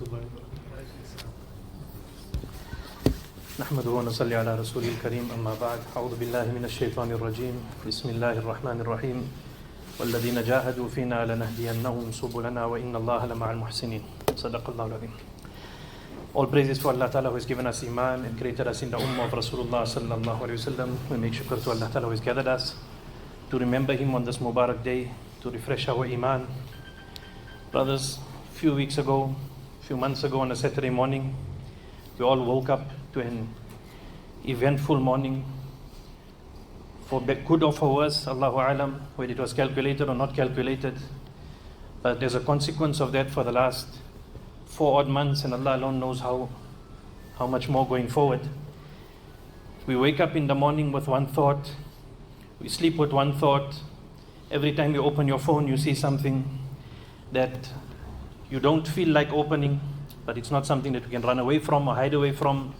الله نحمده ونصلي على رسوله الكريم أما بعد أعوذ بالله من الشيطان الرجيم بسم الله الرحمن الرحيم والذين جاهدوا فينا لنهدينهم سبلنا وإن الله لمع المحسنين صدق الله العظيم. All praises to Allah Ta'ala who has given us Iman and created us in the Ummah of Rasulullah Sallallahu Alaihi Wasallam. We make shukr to Allah Ta'ala who has gathered us to remember Him on this Mubarak day, to refresh our Iman. Brothers, few months ago on a Saturday morning, we all woke up to an eventful morning. For good or for worse, Allahu Alam, whether it was calculated or not calculated. But there's a consequence of that for the last 4 odd months, and Allah alone knows how much more going forward. We wake up in the morning with one thought, we sleep with one thought. Every time you open your phone, you see something that you don't feel like opening, but it's not something that we can run away from or hide away from.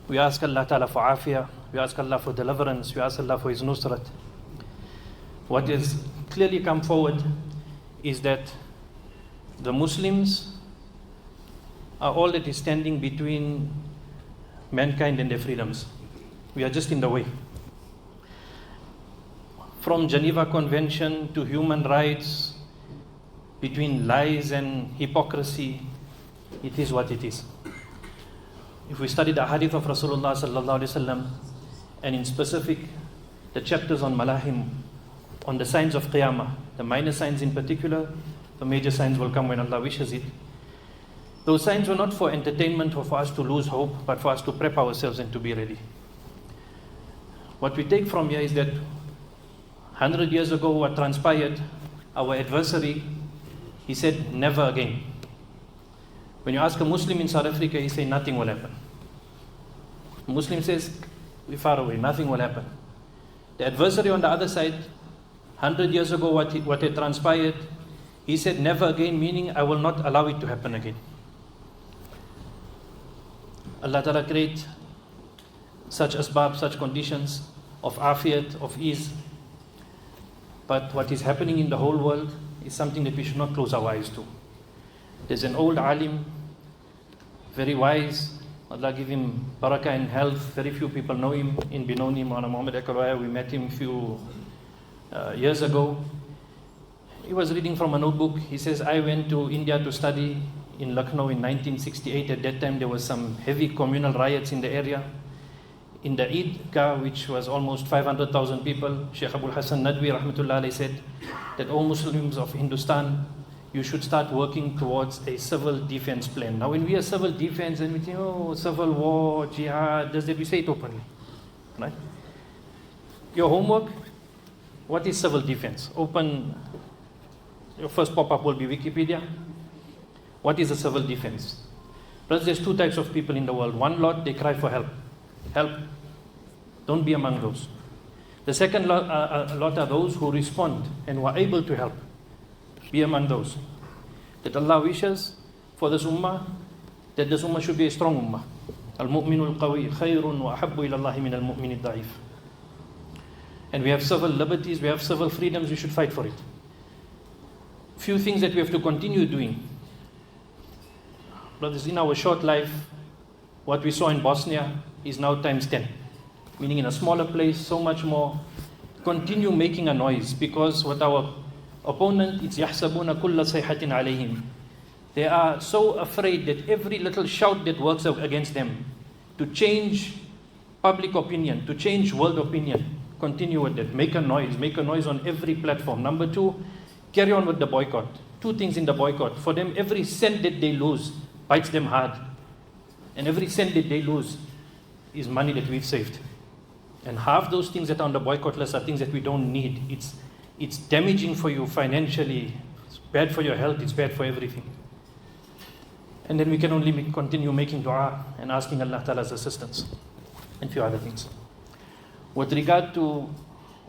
We ask Allah Ta'ala for afiyah, we ask Allah for deliverance, we ask Allah for His nusrat. What has clearly come forward is that the Muslims are all that is standing between mankind and their freedoms. We are just in the way. From Geneva Convention to human rights, between lies and hypocrisy, it is what it is. If we study the hadith of Rasulullah Sallallahu Alaihi Wasallam, and in specific the chapters on Malahim, on the signs of Qiyamah, the minor signs in particular, the major signs will come when Allah wishes it. Those signs were not for entertainment or for us to lose hope, but for us to prep ourselves and to be ready. What we take from here is that 100 years ago what transpired, our adversary, he said never again. When you ask a Muslim in South Africa, he say nothing will happen. A Muslim says, we're far away, nothing will happen. The adversary on the other side, 100 years ago what had transpired, he said never again, meaning I will not allow it to happen again. Allah Ta'ala create such asbab, such conditions of afiyat, of ease. But what is happening in the whole world is something that we should not close our eyes to. There's an old alim, very wise, Allah give him barakah and health. Very few people know him in Benoni, Moulana Muhammad Ekarwaya. We met him a few years ago. He was reading from a notebook. He says, I went to India to study in Lucknow in 1968. At that time there was some heavy communal riots in the area. In the Eidgah, which was almost 500,000 people, Sheikh Abul Hassan Nadwi Rahmatullah Alayhi said that all Muslims of Hindustan, you should start working towards a civil defense plan. Now when we are civil defense and we think, oh, civil war, jihad, does that we say it openly? Right? Your homework, what is civil defense? Open, your first pop-up will be Wikipedia. What is a civil defense? Plus there's 2 types of people in the world. One lot, they cry for help. Help. Don't be among those. The second lot are those who respond and who are able to help. Be among those. That Allah wishes for this ummah, that this ummah should be a strong ummah. Al-mu'minu al-qawi khayrun wa ahabbu ila Allahi min al-mu'min al-da'if. And we have civil liberties, we have civil freedoms, we should fight for it. Few things that we have to continue doing. Brothers, in our short life, what we saw in Bosnia is now times 10. Meaning in a smaller place, so much more. Continue making a noise, because what our opponent, it's يَحْسَبُونَ كُلَّ صَيْحَةٍ عَلَيْهِمْ. They are so afraid that every little shout that works against them, to change public opinion, to change world opinion, continue with that. Make a noise on every platform. Number 2, carry on with the boycott. 2 things in the boycott. For them, every cent that they lose bites them hard. And every cent that they lose is money that we've saved. And half those things that are on the boycott list are things that we don't need. It's damaging for you financially, it's bad for your health, it's bad for everything. And then we can only continue making dua and asking Allah Ta'ala's assistance and few other things. With regard to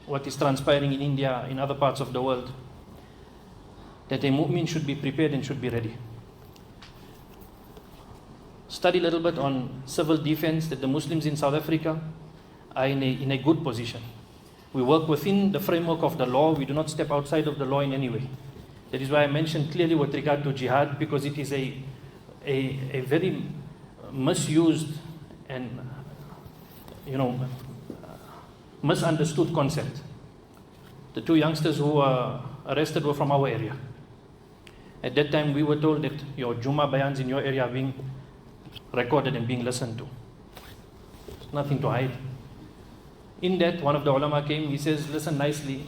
what is transpiring in India, in other parts of the world, that a mu'min should be prepared and should be ready. Study a little bit on civil defense, that the Muslims in South Africa are in a good position. We work within the framework of the law. We do not step outside of the law in any way. That is why I mentioned clearly with regard to jihad, because it is a a very misused and misunderstood concept. The two youngsters who were arrested were from our area. At that time, we were told that your Juma bayans in your area are being recorded and being listened to. There's nothing to hide. In that, one of the ulama came, he says, listen nicely,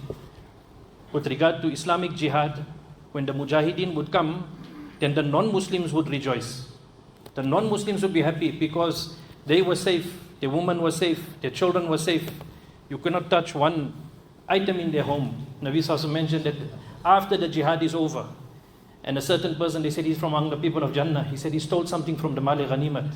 with regard to Islamic jihad, when the mujahideen would come, then the non-Muslims would rejoice. The non-Muslims would be happy because they were safe, their women were safe, their children were safe. You cannot touch one item in their home. Nabi Sallallahu mentioned that after the jihad is over, and a certain person, they said he's from among the people of Jannah. He said he stole something from the Mali Ghanimat,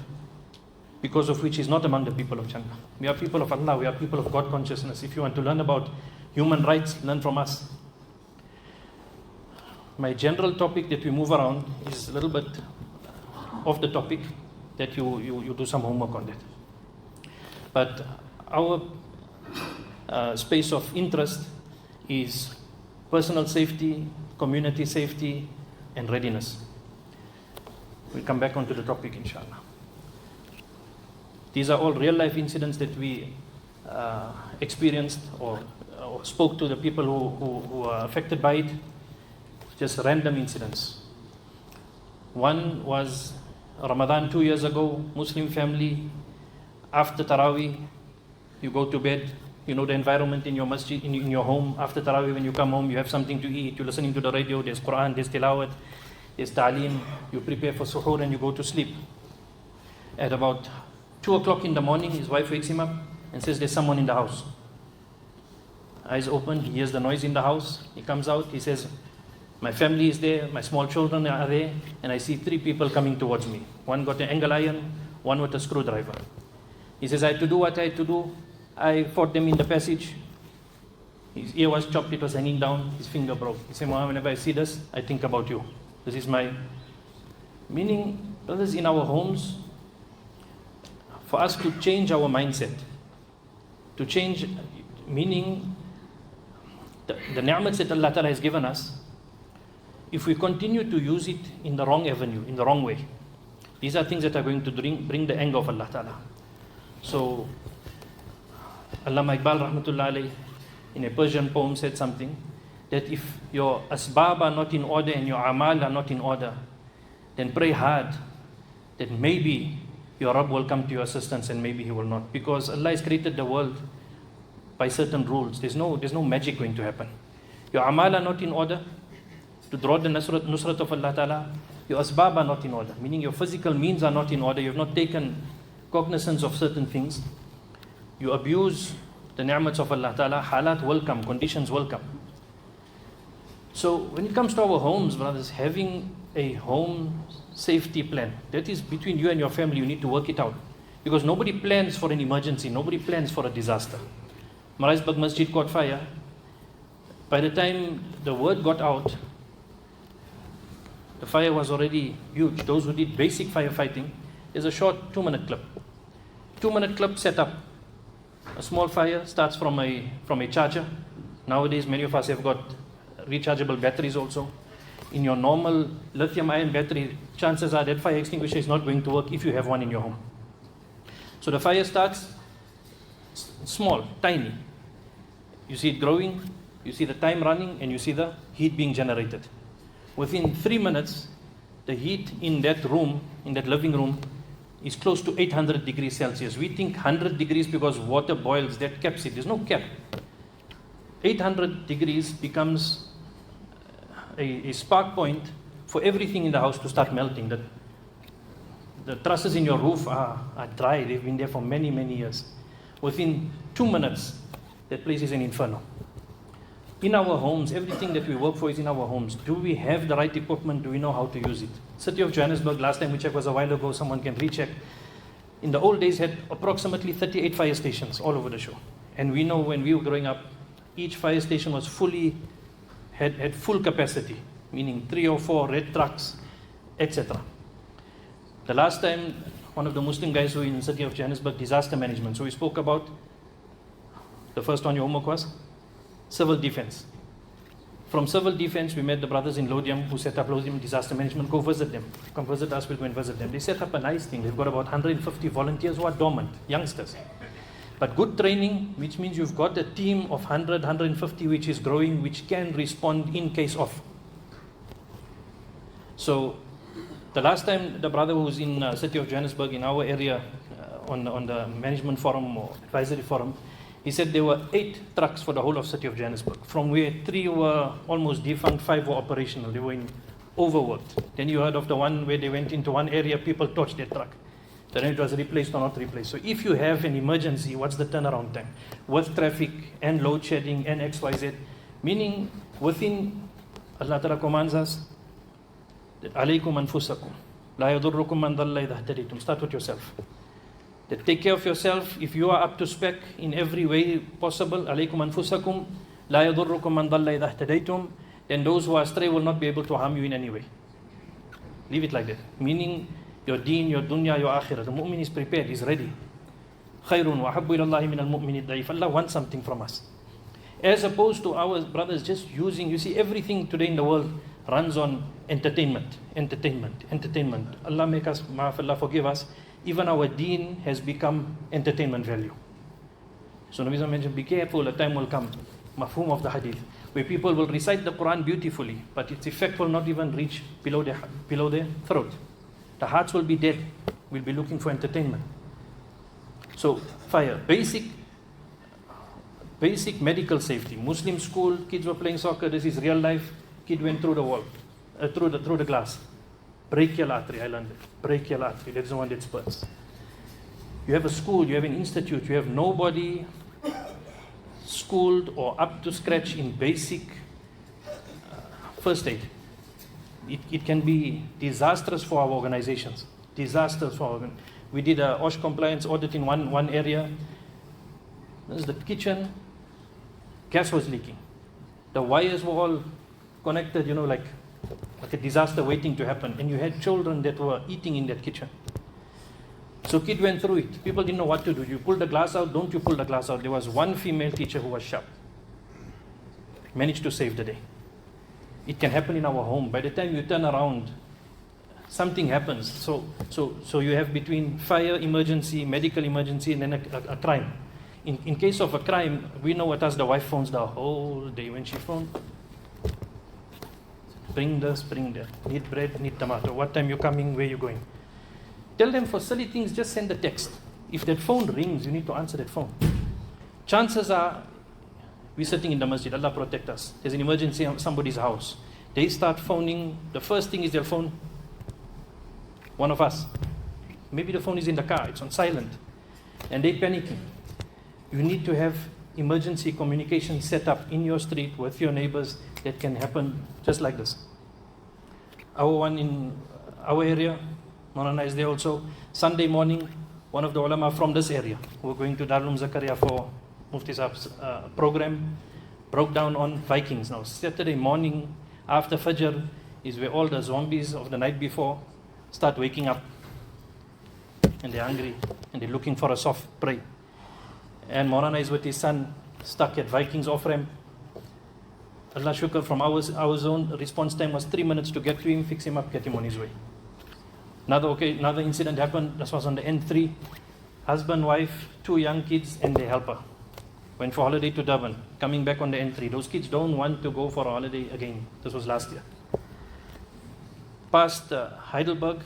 because of which he's not among the people of Jannah. We are people of Allah, we are people of God consciousness. If you want to learn about human rights, learn from us. My general topic that we move around is a little bit off the topic, that you do some homework on that. But our space of interest is personal safety, community safety, and readiness. We'll come back onto the topic, inshallah. These are all real life incidents that we experienced or spoke to the people who are affected by it. Just random incidents. One was Ramadan 2 years ago, Muslim family, after Taraweeh, you go to bed, you know the environment in your masjid, in your home. After Taraweeh, when you come home, you have something to eat, you're listening to the radio, there's Quran, there's Tilawat, there's Ta'aleem, you prepare for suhoor and you go to sleep. At about 2 o'clock in the morning, his wife wakes him up and says there's someone in the house. Eyes open, he hears the noise in the house, he comes out, he says, my family is there, my small children are there, and I see 3 people coming towards me. One got an angle iron, one with a screwdriver. He says, I had to do what I had to do. I fought them in the passage. His ear was chopped, it was hanging down, his finger broke. He said, Muhammad, whenever I see this, I think about you. This is my... Meaning, brothers, in our homes, for us to change our mindset, to change, meaning the ni'mats that Allah Ta'ala has given us, if we continue to use it in the wrong avenue, in the wrong way, these are things that are going to bring the anger of Allah Ta'ala. So, Allama Iqbal Rahmatullah Alayh, in a Persian poem said something, that if your asbab are not in order and your amal are not in order, then pray hard that maybe your Rabb will come to your assistance and maybe He will not. Because Allah has created the world by certain rules. There's no magic going to happen. Your amal are not in order to draw the nusrat of Allah Ta'ala. Your asbab are not in order, meaning your physical means are not in order. You have not taken cognizance of certain things. You abuse the ni'mats of Allah Ta'ala, halat will come, conditions will come. So when it comes to our homes, brothers, having a home safety plan, that is between you and your family, you need to work it out. Because nobody plans for an emergency, nobody plans for a disaster. Maraisbag Masjid caught fire. By the time the word got out, the fire was already huge. Those who did basic firefighting, there's a short 2-minute clip. 2-minute clip set up. A small fire starts from a charger. Nowadays, many of us have got rechargeable batteries also. In your normal lithium-ion battery, chances are that fire extinguisher is not going to work if you have one in your home. So the fire starts small, tiny. You see it growing, you see the time running, and you see the heat being generated. Within 3 minutes, the heat in that room, in that living room, is close to 800 degrees Celsius. We think 100 degrees because water boils, that caps it. There's no cap. 800 degrees becomes a spark point for everything in the house to start melting. The trusses in your roof are dry. They've been there for many, many years. Within 2 minutes, that place is an inferno. In our homes, everything that we work for is in our homes. Do we have the right equipment? Do we know how to use it? City of Johannesburg, last time we checked was a while ago, someone can recheck. In the old days had approximately 38 fire stations all over the show. And we know when we were growing up, each fire station was had full capacity, meaning 3 or 4 red trucks, etc. The last time, one of the Muslim guys who in the City of Johannesburg, disaster management. So we spoke about, the first one your homework was? Civil defense. From civil defense, we met the brothers in Lodium who set up Lodium Disaster Management. Go visit them. Come visit us, we'll go and visit them. They set up a nice thing. They've got about 150 volunteers who are dormant, youngsters. But good training, which means you've got a team of 100, 150 which is growing, which can respond in case of. So the last time the brother who was in city of Johannesburg in our area on the management forum or advisory forum, he said there were 8 trucks for the whole of city of Johannesburg, from where 3 were almost defunct, 5 were operational. They were overworked. Then you heard of the one where they went into one area, people touched their truck. Then it was replaced or not replaced. So if you have an emergency, what's the turnaround time? With traffic and load shedding and XYZ, meaning within, Allah Ta'ala commands us, alaykum anfusakum, la yadurrukum man dhalla idha ihtadaytum. Start with yourself. That take care of yourself. If you are up to spec in every way possible, alaykum anfusakum, la yadurrukum man dhalla idha ihtadaytum, then those who are astray will not be able to harm you in any way. Leave it like that. Meaning, your deen, your dunya, your akhirah. The mu'min is prepared, he's ready. Khayrun wa habbu ilallahi min al-mu'min ad-da'if. Allah wants something from us. As opposed to our brothers just using, you see, everything today in the world runs on entertainment. Allah make us, maaf, Allah forgive us. Even our deen has become entertainment value. So Nabi mentioned, be careful, a time will come, mafhum of the hadith, where people will recite the Quran beautifully, but its effect will not even reach below their throat. The hearts will be dead. We'll be looking for entertainment. So, fire. Basic medical safety. Muslim school, kids were playing soccer. This is real life. Kid went through the wall, through the glass. Brachial artery, I learned it. Brachial artery. That's the one that spurts. You have a school, you have an institute, you have nobody schooled or up to scratch in basic first aid. It can be disastrous for our organizations. We did a OSH compliance audit in one area. This is the kitchen. Gas was leaking. The wires were all connected, like a disaster waiting to happen. And you had children that were eating in that kitchen. So kid went through it. People didn't know what to do. You pull the glass out, don't you pull the glass out? There was one female teacher who was sharp. Managed to save the day. It can happen in our home. By the time you turn around, something happens. So you have between fire emergency, medical emergency, and then a crime. In case of a crime, we know what us the wife phones the whole day. When she phones, bring this, bring that. Need bread, need tomato. What time you coming? Where you going? Tell them for silly things, just send a text. If that phone rings, you need to answer that phone. Chances are, we're sitting in the masjid, Allah protect us. There's an emergency at somebody's house. They start phoning. The first thing is they'll phone one of us. Maybe the phone is in the car, it's on silent. And they're panicking. You need to have emergency communication set up in your street with your neighbors that can happen just like this. Our one in our area, Moulana is there also. Sunday morning, one of the ulama from this area, who were going to Darul Zakaria for Mufti Saab's program, broke down on Vikings. Now, Saturday morning after Fajr is where all the zombies of the night before start waking up. And they're hungry and they're looking for a soft prey. And Moulana is with his son, stuck at Vikings off-ramp. Allah shukr, from our zone, response time was 3 minutes to get to him, fix him up, get him on his way. Another incident happened. This was on the N3. Husband, wife, 2 young kids, and their helper went for holiday to Durban. Coming back on the N3. Those kids don't want to go for a holiday again. This was last year. Past Heidelberg,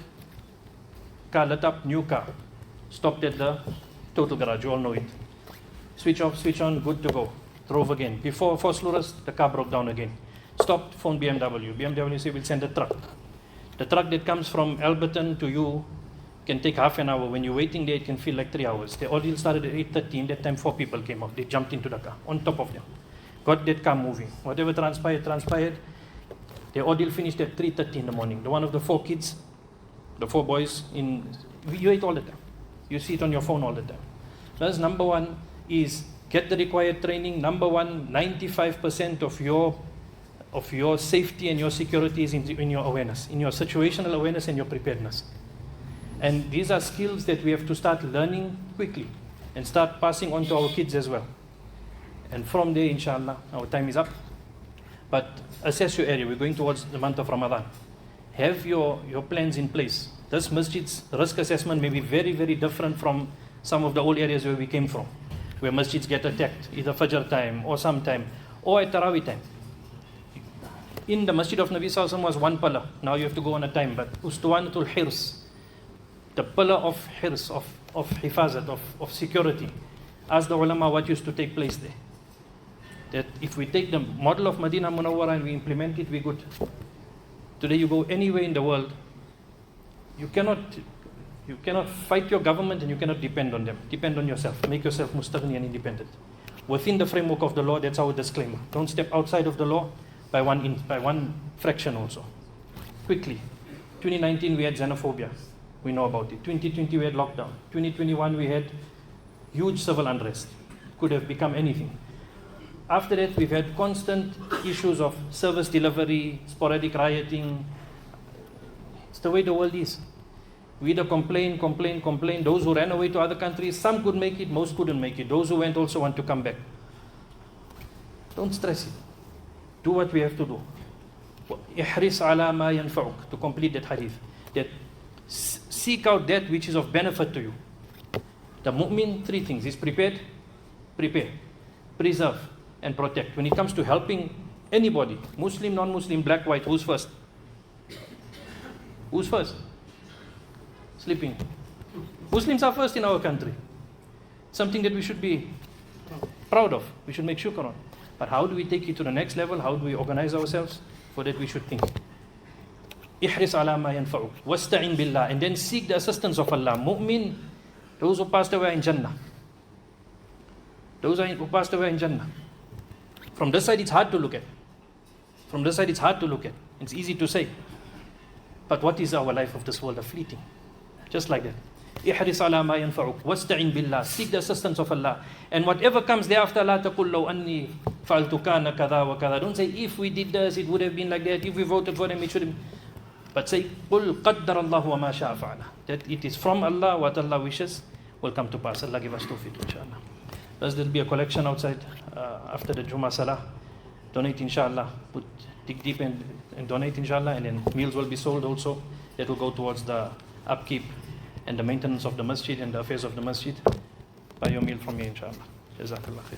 car lit up, new car. Stopped at the total garage. You all know it. Switch off, switch on, good to go. Drove again. Before Slurus, the car broke down again. Stopped, phone BMW. BMW said, we'll send a truck. The truck that comes from Alberton to you can take half an hour. When you're waiting there, it can feel like 3 hours. The ordeal started at 8:30. In that time, 4 people came up. They jumped into the car, on top of them. Got that car moving. Whatever transpired. The ordeal finished at 3:30 in the morning. The one of the 4 kids, the 4 boys, you wait all the time. You see it on your phone all the time. So that's number one, is get the required training. Number one, 95% of your safety and your security is in your awareness, in your situational awareness and your preparedness. And these are skills that we have to start learning quickly and start passing on to our kids as well. And from there, inshallah, our time is up. But assess your area. We're going towards the month of Ramadan. Have your plans in place. This masjid's risk assessment may be very, very different from some of the old areas where we came from, where masjids get attacked, either Fajr time or sometime, or at Taraweeh time. In the Masjid of Nabi Sallallahu Alaihi Wasallam was one pillar. Now you have to go on a time, but Ustuwanatul Hirs, the pillar of Hirs, of Hifazat, of security. Ask the ulama what used to take place there. That if we take the model of Madinah Munawwara and we implement it, we're good. Today you go anywhere in the world, you cannot fight your government and you cannot depend on them. Depend on yourself. Make yourself mustaghni and independent. Within the framework of the law, that's our disclaimer. Don't step outside of the law by one fraction also. Quickly. 2019 we had xenophobia. We know about it. 2020 we had lockdown. 2021 we had huge civil unrest. Could have become anything. After that, we've had constant issues of service delivery, sporadic rioting. It's the way the world is. We either complain. Those who ran away to other countries, some could make it, most couldn't make it. Those who went also want to come back. Don't stress it. Do what we have to do. Ihris ala ma yanfa'uk, to complete that hadith. That seek out that which is of benefit to you. The mu'min, three things. He's prepared, prepare, preserve, and protect. When it comes to helping anybody, Muslim, non-Muslim, black, white, who's first? Who's first? Sleeping. Muslims are first in our country. Something that we should be proud of. We should make shukr on. But how do we take it to the next level? How do we organize ourselves? For that we should think. Ihris ala ma yanfa'uk. Wasta'in billah. And then seek the assistance of Allah. Mu'min, those who passed away in Jannah. Those who passed away in Jannah. From this side, it's hard to look at. It's easy to say. But what is our life of this world? A fleeting. Just like that. Ihris ala ma yanfa'uk. Wasta'in billah. Seek the assistance of Allah. And whatever comes thereafter, la taqul law anni fa'altu kana kada wa kada. Don't say, if we did this, it would have been like that. If we voted for them, it should have been. But say, qul qaddar Allah wa ma sha'a fa'ala. That it is from Allah, what Allah wishes will come to pass. Allah give us tawfiq, inshallah. Thus there will be a collection outside after the Jummah Salah. Donate, inshallah. Dig deep and donate, inshallah. And then meals will be sold also. That will go towards the upkeep and the maintenance of the masjid and the affairs of the masjid. Buy your meal from me, inshallah. Jazakallah khair.